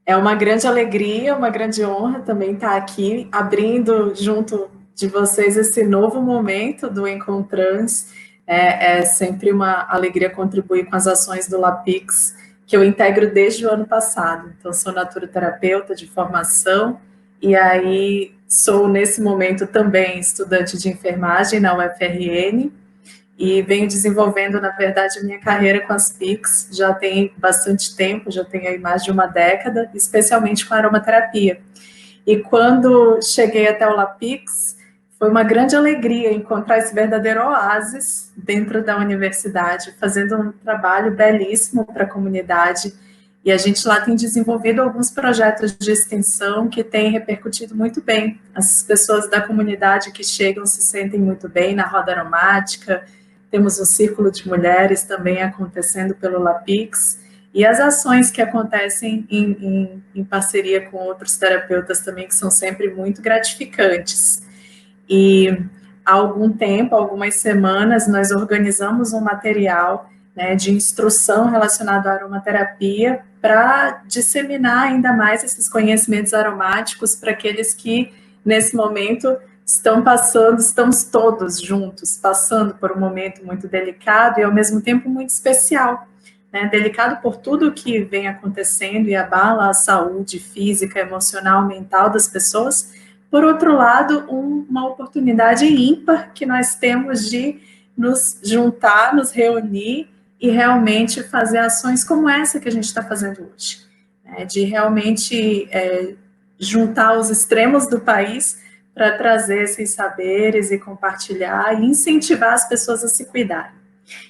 É uma grande alegria, uma grande honra também estar aqui, abrindo junto de vocês esse novo momento do Encontrans. É sempre uma alegria contribuir com as ações do Lapix, que eu integro desde o ano passado. Então, sou naturoterapeuta de formação, e aí sou, nesse momento, também estudante de enfermagem na UFRN, e venho desenvolvendo, na verdade, a minha carreira com as PICs já tem bastante tempo, já tem aí mais de uma década, especialmente com a aromaterapia. E quando cheguei até o Lapix, foi uma grande alegria encontrar esse verdadeiro oásis dentro da universidade, fazendo um trabalho belíssimo para a comunidade. E a gente lá tem desenvolvido alguns projetos de extensão que têm repercutido muito bem. As pessoas da comunidade que chegam se sentem muito bem na roda aromática. Temos um círculo de mulheres também acontecendo pelo Lapix, e as ações que acontecem em parceria com outros terapeutas também, que são sempre muito gratificantes. E há algum tempo, algumas semanas, nós organizamos um material, né, de instrução relacionado à aromaterapia para disseminar ainda mais esses conhecimentos aromáticos para aqueles que, nesse momento, estamos todos juntos, passando por um momento muito delicado e, ao mesmo tempo, muito especial. Né, delicado por tudo que vem acontecendo e abala a saúde física, emocional, mental das pessoas. Por outro lado, uma oportunidade ímpar que nós temos de nos juntar, nos reunir e realmente fazer ações como essa que a gente está fazendo hoje, né, de realmente juntar os extremos do país para trazer esses saberes e compartilhar e incentivar as pessoas a se cuidarem.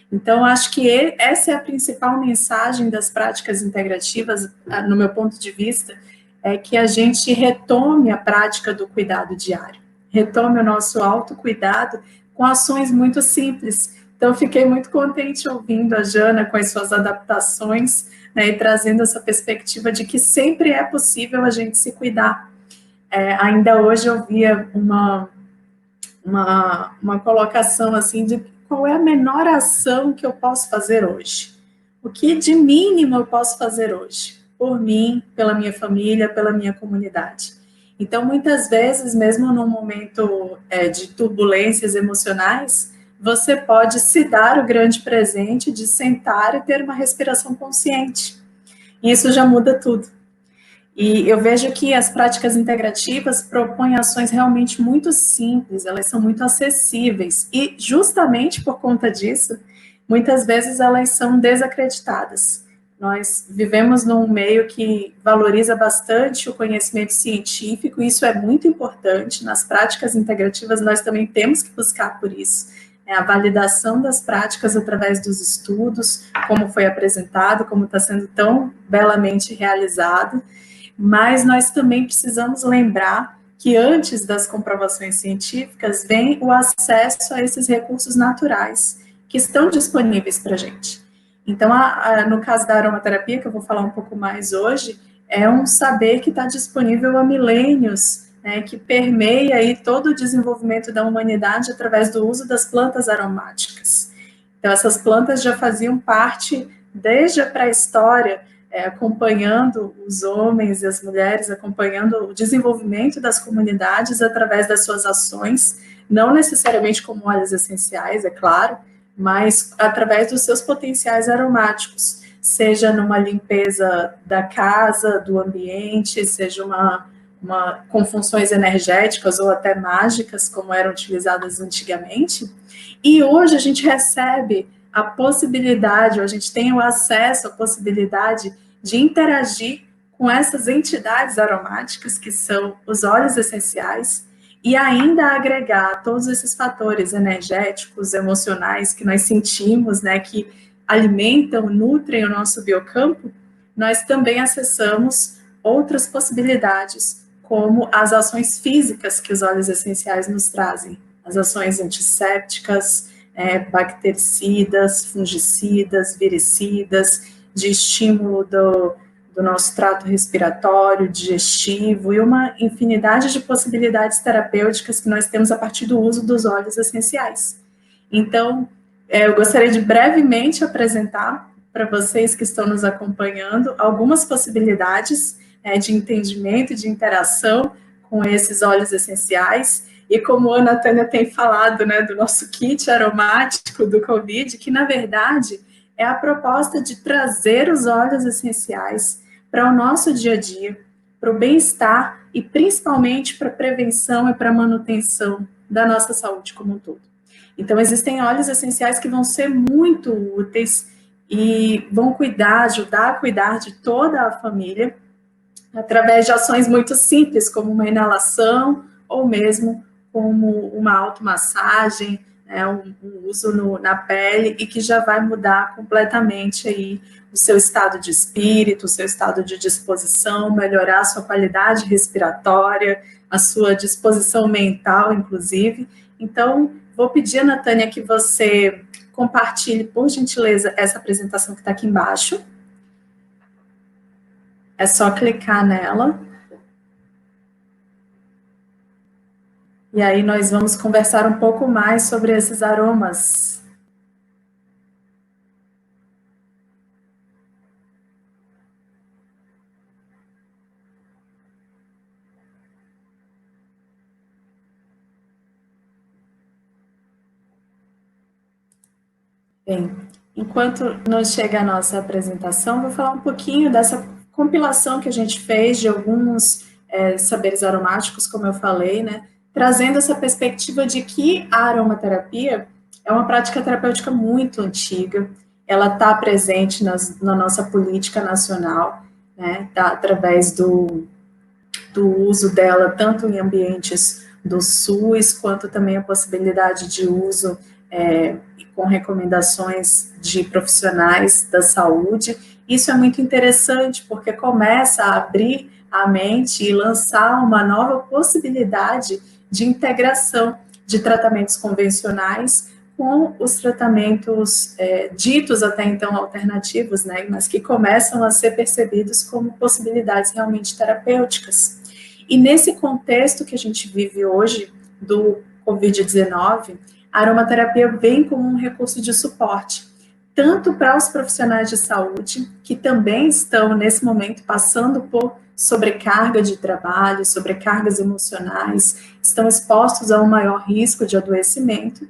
Então, acho que essa é a principal mensagem das práticas integrativas, no meu ponto de vista, é que a gente retome a prática do cuidado diário, retome o nosso autocuidado com ações muito simples. Então, fiquei muito contente ouvindo a Jana com as suas adaptações, né, e trazendo essa perspectiva de que sempre é possível a gente se cuidar. Ainda hoje eu via uma colocação assim de qual é a menor ação que eu posso fazer hoje. O que de mínimo eu posso fazer hoje? Por mim, pela minha família, pela minha comunidade. Então, muitas vezes, mesmo num momento de turbulências emocionais, você pode se dar o grande presente de sentar e ter uma respiração consciente. E isso já muda tudo. E eu vejo que as práticas integrativas propõem ações realmente muito simples, elas são muito acessíveis, e justamente por conta disso, muitas vezes elas são desacreditadas. Nós vivemos num meio que valoriza bastante o conhecimento científico, e isso é muito importante. Nas práticas integrativas, nós também temos que buscar por isso, né, a validação das práticas através dos estudos, como foi apresentado, como está sendo tão belamente realizado. Mas nós também precisamos lembrar que antes das comprovações científicas vem o acesso a esses recursos naturais que estão disponíveis para a gente. Então, no caso da aromaterapia, que eu vou falar um pouco mais hoje, é um saber que está disponível há milênios, né, que permeia aí todo o desenvolvimento da humanidade através do uso das plantas aromáticas. Então, essas plantas já faziam parte desde a pré-história, acompanhando os homens e as mulheres, acompanhando o desenvolvimento das comunidades através das suas ações, não necessariamente como óleos essenciais, é claro, mas através dos seus potenciais aromáticos, seja numa limpeza da casa, do ambiente, seja com funções energéticas ou até mágicas, como eram utilizadas antigamente. E hoje a gente recebe a possibilidade, ou a gente tem o acesso à possibilidade de interagir com essas entidades aromáticas, que são os óleos essenciais, e ainda agregar todos esses fatores energéticos, emocionais que nós sentimos, né, que alimentam, nutrem o nosso biocampo. Nós também acessamos outras possibilidades, como as ações físicas que os óleos essenciais nos trazem, as ações antissépticas, bactericidas, fungicidas, viricidas, de estímulo do nosso trato respiratório, digestivo, e uma infinidade de possibilidades terapêuticas que nós temos a partir do uso dos óleos essenciais. Então, eu gostaria de brevemente apresentar para vocês que estão nos acompanhando algumas possibilidades, de entendimento, de interação com esses óleos essenciais. E como a Ana Tânia tem falado, né, do nosso kit aromático do Covid, que na verdade é a proposta de trazer os óleos essenciais para o nosso dia a dia, para o bem-estar e principalmente para a prevenção e para a manutenção da nossa saúde como um todo. Então, existem óleos essenciais que vão ser muito úteis e vão ajudar a cuidar de toda a família, através de ações muito simples, como uma inalação ou mesmo como uma automassagem, né, um uso na pele, e que já vai mudar completamente aí o seu estado de espírito, o seu estado de disposição, melhorar a sua qualidade respiratória, a sua disposição mental, inclusive. Então, vou pedir, Natânia, que você compartilhe, por gentileza, essa apresentação que está aqui embaixo. É só clicar nela. E aí nós vamos conversar um pouco mais sobre esses aromas. Bem, enquanto não chega a nossa apresentação, vou falar um pouquinho dessa compilação que a gente fez de alguns saberes aromáticos, como eu falei, né? Trazendo essa perspectiva de que a aromaterapia é uma prática terapêutica muito antiga, ela está presente na nossa política nacional, né? Através do uso dela, tanto em ambientes do SUS, quanto também a possibilidade de uso com recomendações de profissionais da saúde. Isso é muito interessante, porque começa a abrir a mente e lançar uma nova possibilidade de integração de tratamentos convencionais com os tratamentos ditos até então alternativos, né, mas que começam a ser percebidos como possibilidades realmente terapêuticas. E nesse contexto que a gente vive hoje, do Covid-19, a aromaterapia vem como um recurso de suporte, tanto para os profissionais de saúde, que também estão, nesse momento, passando por sobrecarga de trabalho, sobrecargas emocionais, estão expostos a um maior risco de adoecimento,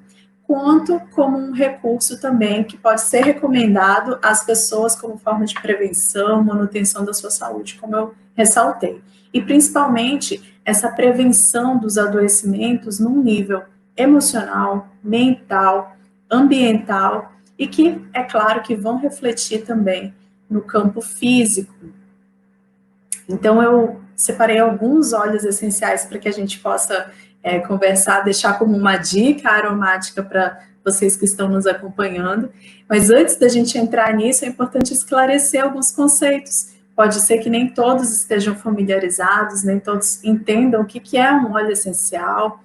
quanto como um recurso também que pode ser recomendado às pessoas como forma de prevenção, manutenção da sua saúde, como eu ressaltei. E, principalmente, essa prevenção dos adoecimentos num nível emocional, mental, ambiental, e que, é claro, que vão refletir também no campo físico. Então, eu separei alguns óleos essenciais para que a gente possa conversar, deixar como uma dica aromática para vocês que estão nos acompanhando. Mas antes da gente entrar nisso, é importante esclarecer alguns conceitos. Pode ser que nem todos estejam familiarizados, nem todos entendam o que é um óleo essencial,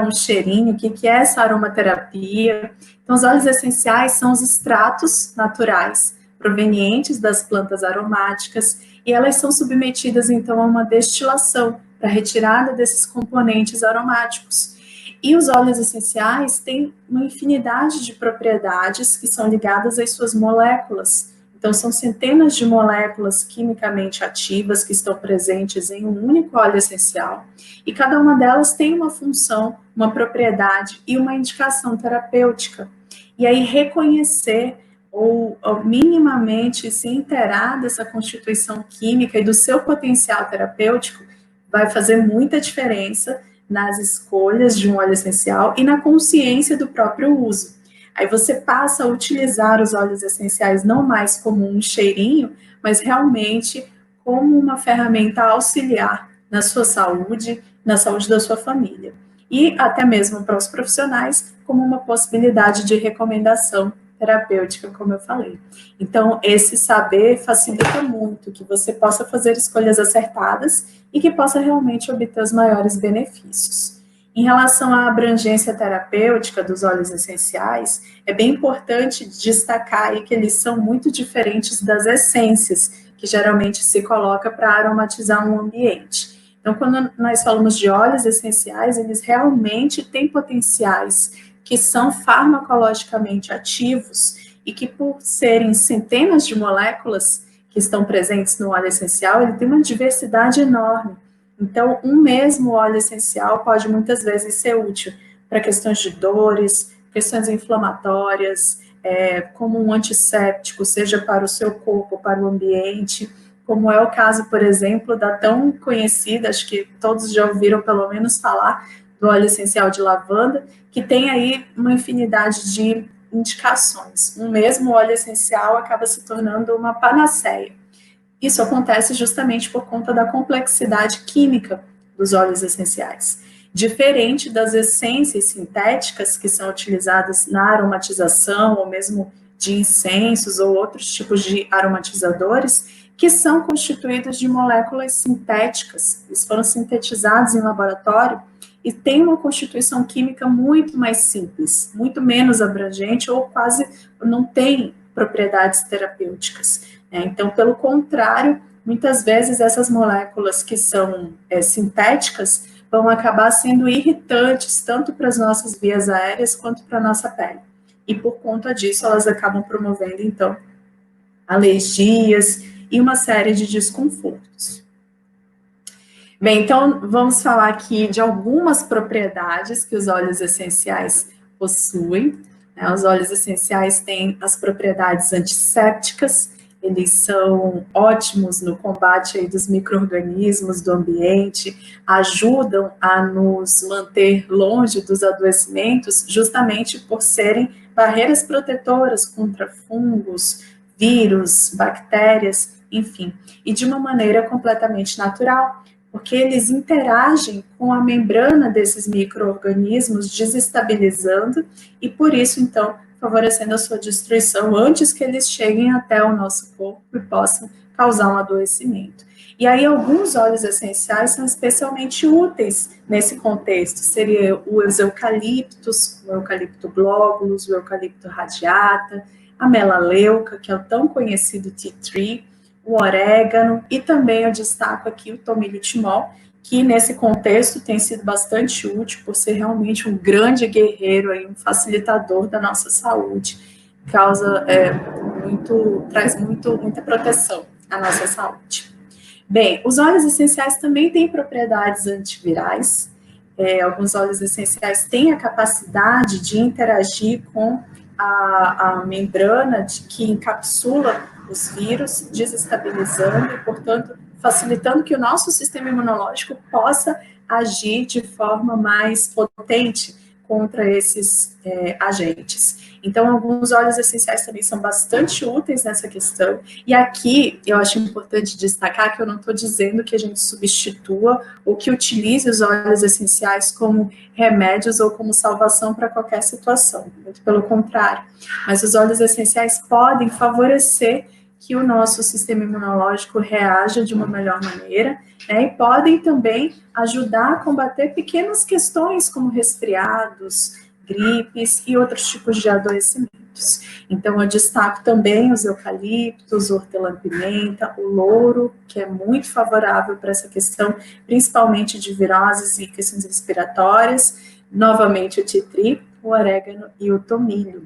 um cheirinho, o que é essa aromaterapia. Então, os óleos essenciais são os extratos naturais provenientes das plantas aromáticas e elas são submetidas, então, a uma destilação para retirada desses componentes aromáticos. E os óleos essenciais têm uma infinidade de propriedades que são ligadas às suas moléculas. Então, são centenas de moléculas quimicamente ativas que estão presentes em um único óleo essencial, e cada uma delas tem uma função, uma propriedade e uma indicação terapêutica. E aí, reconhecer ou minimamente se inteirar dessa constituição química e do seu potencial terapêutico vai fazer muita diferença nas escolhas de um óleo essencial e na consciência do próprio uso. Aí você passa a utilizar os óleos essenciais não mais como um cheirinho, mas realmente como uma ferramenta auxiliar na sua saúde, na saúde da sua família. E até mesmo para os profissionais, como uma possibilidade de recomendação terapêutica, como eu falei. Então, esse saber facilita muito que você possa fazer escolhas acertadas e que possa realmente obter os maiores benefícios. Em relação à abrangência terapêutica dos óleos essenciais, é bem importante destacar aí que eles são muito diferentes das essências, que geralmente se coloca para aromatizar um ambiente. Então, quando nós falamos de óleos essenciais, eles realmente têm potenciais que são farmacologicamente ativos e que, por serem centenas de moléculas, que estão presentes no óleo essencial, ele tem uma diversidade enorme. Então, um mesmo óleo essencial pode muitas vezes ser útil para questões de dores, questões inflamatórias, como um antisséptico, seja para o seu corpo, para o ambiente, como é o caso, por exemplo, da tão conhecida, acho que todos já ouviram pelo menos falar, do óleo essencial de lavanda, que tem aí uma infinidade de indicações. Um mesmo óleo essencial acaba se tornando uma panaceia. Isso acontece justamente por conta da complexidade química dos óleos essenciais. Diferente das essências sintéticas que são utilizadas na aromatização, ou mesmo de incensos ou outros tipos de aromatizadores, que são constituídos de moléculas sintéticas. Eles foram sintetizados em laboratório e têm uma constituição química muito mais simples, muito menos abrangente ou quase não tem propriedades terapêuticas. Então, pelo contrário, muitas vezes essas moléculas que são sintéticas vão acabar sendo irritantes tanto para as nossas vias aéreas quanto para a nossa pele. E por conta disso, elas acabam promovendo, então, alergias e uma série de desconfortos. Bem, então vamos falar aqui de algumas propriedades que os óleos essenciais possuem. Os óleos essenciais têm as propriedades antissépticas, eles são ótimos no combate aí dos micro-organismos do ambiente, ajudam a nos manter longe dos adoecimentos, justamente por serem barreiras protetoras contra fungos, vírus, bactérias, enfim, e de uma maneira completamente natural, porque eles interagem com a membrana desses micro-organismos, desestabilizando, e por isso, então, favorecendo a sua destruição antes que eles cheguem até o nosso corpo e possam causar um adoecimento. E aí, alguns óleos essenciais são especialmente úteis nesse contexto. Seria os eucaliptos, o eucalipto glóbulos, o eucalipto radiata, a melaleuca, que é o tão conhecido tea tree, o orégano, e também eu destaco aqui o tomilho timol, que nesse contexto tem sido bastante útil por ser realmente um grande guerreiro, aí, um facilitador da nossa saúde, traz muita proteção à nossa saúde. Bem, os óleos essenciais também têm propriedades antivirais. Alguns óleos essenciais têm a capacidade de interagir com a membrana que encapsula os vírus, desestabilizando e, portanto, facilitando que o nosso sistema imunológico possa agir de forma mais potente contra esses agentes. Então, alguns óleos essenciais também são bastante úteis nessa questão. E aqui, eu acho importante destacar que eu não estou dizendo que a gente substitua ou que utilize os óleos essenciais como remédios ou como salvação para qualquer situação. Muito pelo contrário. Mas os óleos essenciais podem favorecer que o nosso sistema imunológico reaja de uma melhor maneira, e podem também ajudar a combater pequenas questões como resfriados, gripes e outros tipos de adoecimentos. Então, eu destaco também os eucaliptos, o hortelã-pimenta, o louro, que é muito favorável para essa questão, principalmente de viroses e questões respiratórias, novamente o tea tree, o orégano e o tomilho.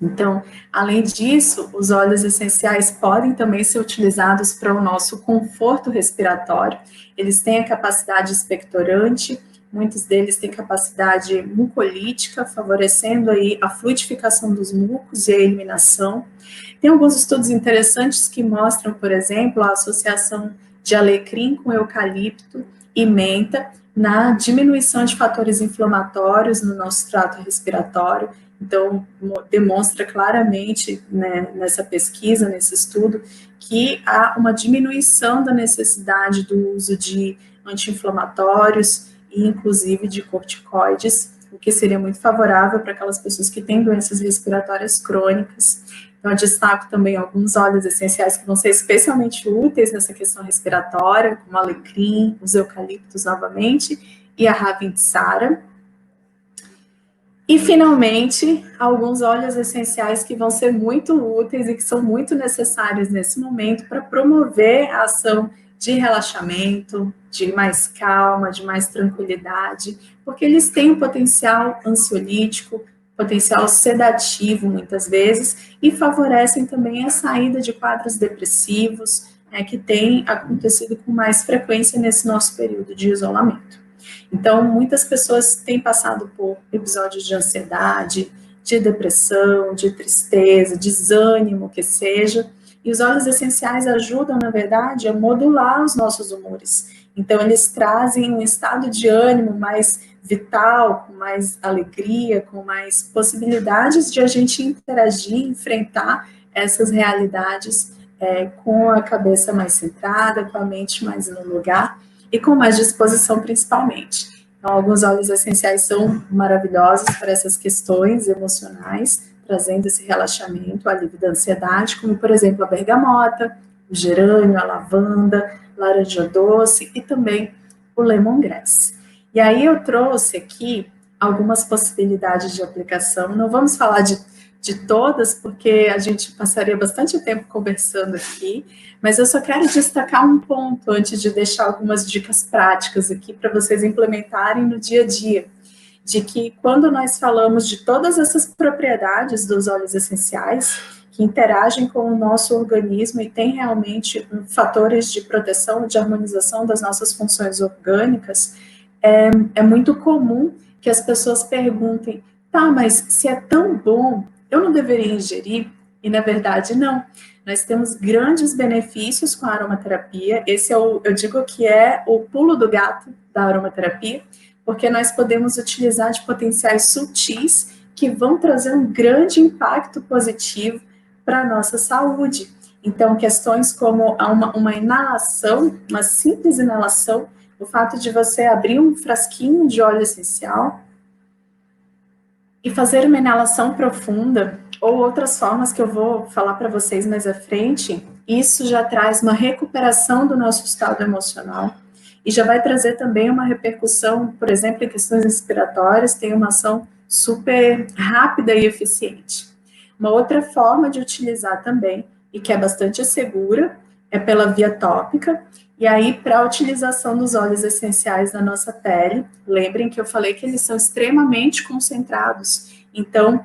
Então, além disso, os óleos essenciais podem também ser utilizados para o nosso conforto respiratório. Eles têm a capacidade expectorante, muitos deles têm capacidade mucolítica, favorecendo aí a fluidificação dos mucos e a eliminação. Tem alguns estudos interessantes que mostram, por exemplo, a associação de alecrim com eucalipto e menta na diminuição de fatores inflamatórios no nosso trato respiratório. Então, demonstra claramente, né, nessa pesquisa, nesse estudo, que há uma diminuição da necessidade do uso de anti-inflamatórios e, inclusive, de corticoides, o que seria muito favorável para aquelas pessoas que têm doenças respiratórias crônicas. Então, eu destaco também alguns óleos essenciais que vão ser especialmente úteis nessa questão respiratória, como o alecrim, os eucaliptos novamente, e a Ravintsara. E, finalmente, alguns óleos essenciais que vão ser muito úteis e que são muito necessários nesse momento para promover a ação de relaxamento, de mais calma, de mais tranquilidade, porque eles têm um potencial ansiolítico, potencial sedativo muitas vezes, e favorecem também a saída de quadros depressivos, que tem acontecido com mais frequência nesse nosso período de isolamento. Então, muitas pessoas têm passado por episódios de ansiedade, de depressão, de tristeza, desânimo, que seja, e os óleos essenciais ajudam, na verdade, a modular os nossos humores. Então, eles trazem um estado de ânimo mais vital, com mais alegria, com mais possibilidades de a gente interagir, enfrentar essas realidades com a cabeça mais centrada, com a mente mais no lugar e com mais disposição, principalmente. Então, alguns óleos essenciais são maravilhosos para essas questões emocionais, trazendo esse relaxamento, o alívio da ansiedade, como, por exemplo, a bergamota, o gerânio, a lavanda, laranja doce e também o lemongrass. E aí eu trouxe aqui algumas possibilidades de aplicação. Não vamos falar de todas, porque a gente passaria bastante tempo conversando aqui, mas eu só quero destacar um ponto antes de deixar algumas dicas práticas aqui para vocês implementarem no dia a dia, de que quando nós falamos de todas essas propriedades dos óleos essenciais, que interagem com o nosso organismo e têm realmente fatores de proteção, de harmonização das nossas funções orgânicas, é muito comum que as pessoas perguntem, tá, mas se é tão bom, eu não deveria ingerir? E, na verdade, não. Nós temos grandes benefícios com a aromaterapia. Esse eu digo que é o pulo do gato da aromaterapia, porque nós podemos utilizar de potenciais sutis que vão trazer um grande impacto positivo para a nossa saúde. Então, questões como uma inalação, uma simples inalação, o fato de você abrir um frasquinho de óleo essencial e fazer uma inalação profunda, ou outras formas que eu vou falar para vocês mais à frente, isso já traz uma recuperação do nosso estado emocional e já vai trazer também uma repercussão, por exemplo, em questões respiratórias, tem uma ação super rápida e eficiente. Uma outra forma de utilizar também, e que é bastante segura, é pela via tópica. E aí, para a utilização dos óleos essenciais na nossa pele, lembrem que eu falei que eles são extremamente concentrados. Então,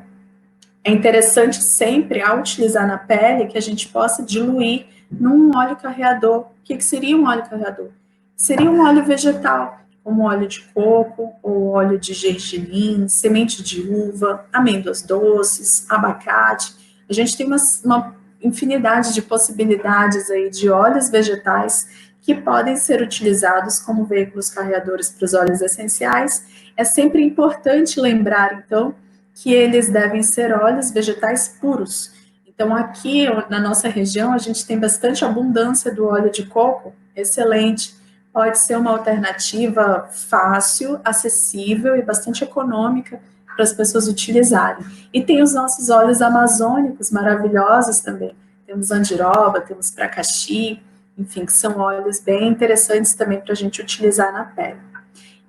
é interessante sempre, ao utilizar na pele, que a gente possa diluir num óleo carreador. O que seria um óleo carreador? Seria um óleo vegetal, como óleo de coco, ou óleo de gergelim, semente de uva, amêndoas doces, abacate. A gente tem uma infinidade de possibilidades aí de óleos vegetais que podem ser utilizados como veículos carreadores para os óleos essenciais. É sempre importante lembrar, então, que eles devem ser óleos vegetais puros. Então, aqui na nossa região, a gente tem bastante abundância do óleo de coco, excelente. Pode ser uma alternativa fácil, acessível e bastante econômica para as pessoas utilizarem. E tem os nossos óleos amazônicos maravilhosos também. Temos andiroba, temos pracaxi, enfim, que são óleos bem interessantes também para a gente utilizar na pele.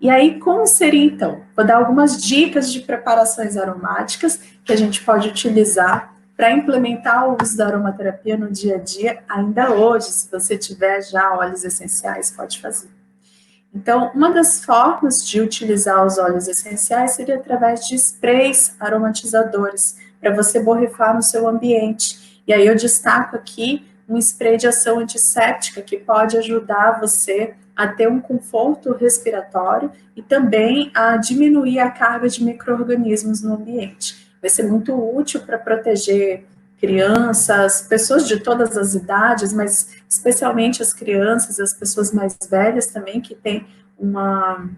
E aí, como seria então? Vou dar algumas dicas de preparações aromáticas que a gente pode utilizar para implementar o uso da aromaterapia no dia a dia, ainda hoje, se você tiver já óleos essenciais, pode fazer. Então, uma das formas de utilizar os óleos essenciais seria através de sprays aromatizadores, para você borrifar no seu ambiente. E aí eu destaco aqui um spray de ação antisséptica, que pode ajudar você a ter um conforto respiratório e também a diminuir a carga de micro-organismos no ambiente. Vai ser muito útil para proteger crianças, pessoas de todas as idades, mas especialmente as crianças, as pessoas mais velhas também, que têm uma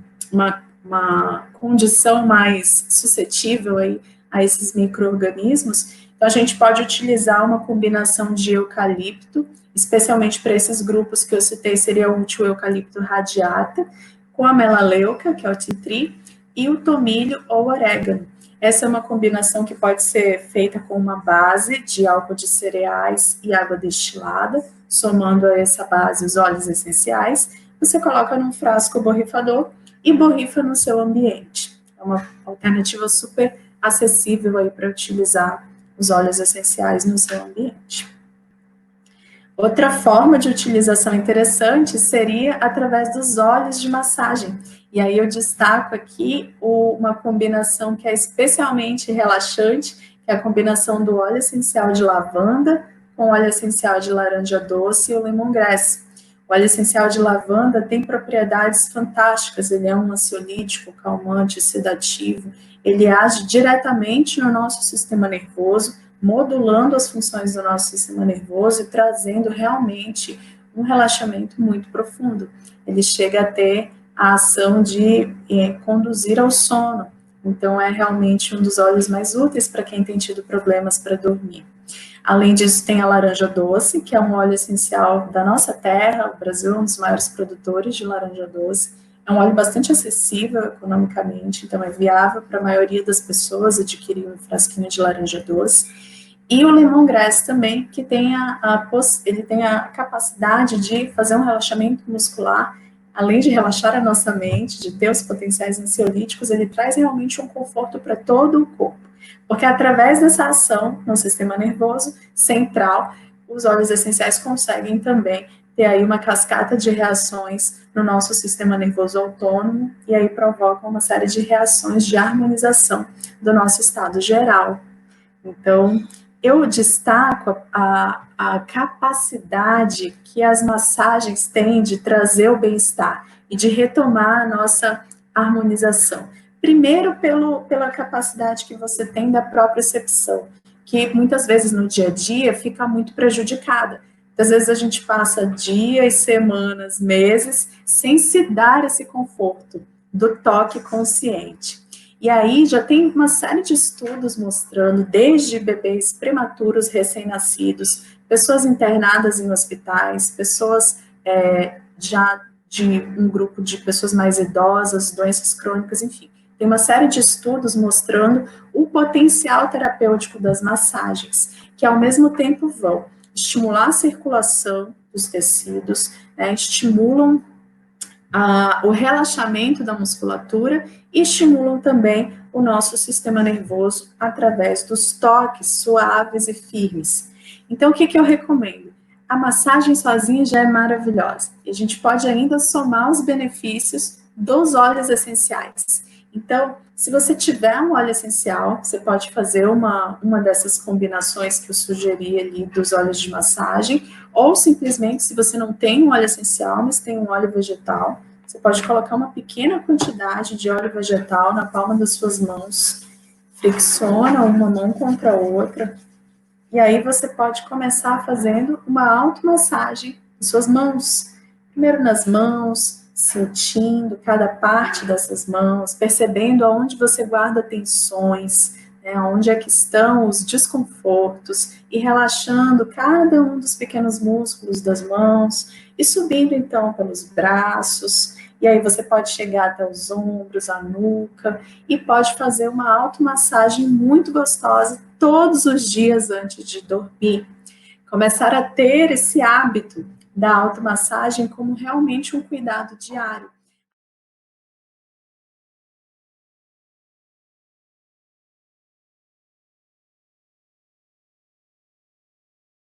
condição mais suscetível aí a esses micro-organismos. Então, a gente pode utilizar uma combinação de eucalipto, especialmente para esses grupos que eu citei, seria útil o eucalipto radiata, com a melaleuca, que é o tea tree, e o tomilho ou orégano. Essa é uma combinação que pode ser feita com uma base de álcool de cereais e água destilada, somando a essa base os óleos essenciais. Você coloca num frasco borrifador e borrifa no seu ambiente. É uma alternativa super acessível aí para utilizar os óleos essenciais no seu ambiente. Outra forma de utilização interessante seria através dos óleos de massagem. E aí eu destaco aqui uma combinação que é especialmente relaxante, que é a combinação do óleo essencial de lavanda com óleo essencial de laranja doce e o lemongrass. O óleo essencial de lavanda tem propriedades fantásticas, ele é um ansiolítico, calmante, sedativo, ele age diretamente no nosso sistema nervoso, modulando as funções do nosso sistema nervoso e trazendo realmente um relaxamento muito profundo. Ele chega a ter a ação de conduzir ao sono. Então, é realmente um dos óleos mais úteis para quem tem tido problemas para dormir. Além disso, tem a laranja doce, que é um óleo essencial da nossa terra. O Brasil é um dos maiores produtores de laranja doce. É um óleo bastante acessível economicamente, então é viável para a maioria das pessoas adquirir um frasquinho de laranja doce. E o lemongrass também, que tem ele tem a capacidade de fazer um relaxamento muscular, além de relaxar a nossa mente, de ter os potenciais ansiolíticos, ele traz realmente um conforto para todo o corpo. Porque através dessa ação no sistema nervoso central, os óleos essenciais conseguem também ter aí uma cascata de reações no nosso sistema nervoso autônomo e aí provocam uma série de reações de harmonização do nosso estado geral. Então, eu destaco a capacidade que as massagens têm de trazer o bem-estar e de retomar a nossa harmonização. Primeiro, pela capacidade que você tem da propriocepção, que muitas vezes no dia a dia fica muito prejudicada. Às vezes a gente passa dias, semanas, meses sem se dar esse conforto do toque consciente. E aí já tem uma série de estudos mostrando, desde bebês prematuros recém-nascidos, pessoas internadas em hospitais, pessoas já de um grupo de pessoas mais idosas, doenças crônicas, enfim. Tem uma série de estudos mostrando o potencial terapêutico das massagens, que ao mesmo tempo vão estimular a circulação dos tecidos, estimulam o relaxamento da musculatura e estimulam também o nosso sistema nervoso através dos toques suaves e firmes. Então, o que eu recomendo? A massagem sozinha já é maravilhosa. E a gente pode ainda somar os benefícios dos óleos essenciais. Então, se você tiver um óleo essencial, você pode fazer uma dessas combinações que eu sugeri ali dos óleos de massagem, ou simplesmente, se você não tem um óleo essencial, mas tem um óleo vegetal, você pode colocar uma pequena quantidade de óleo vegetal na palma das suas mãos, flexiona uma mão contra a outra, e aí você pode começar fazendo uma automassagem em suas mãos. Primeiro nas mãos, sentindo cada parte dessas mãos, percebendo aonde você guarda tensões, onde é que estão os desconfortos, e relaxando cada um dos pequenos músculos das mãos, e subindo então pelos braços, e aí você pode chegar até os ombros, a nuca, e pode fazer uma automassagem muito gostosa todos os dias antes de dormir. Começar a ter esse hábito da automassagem como realmente um cuidado diário.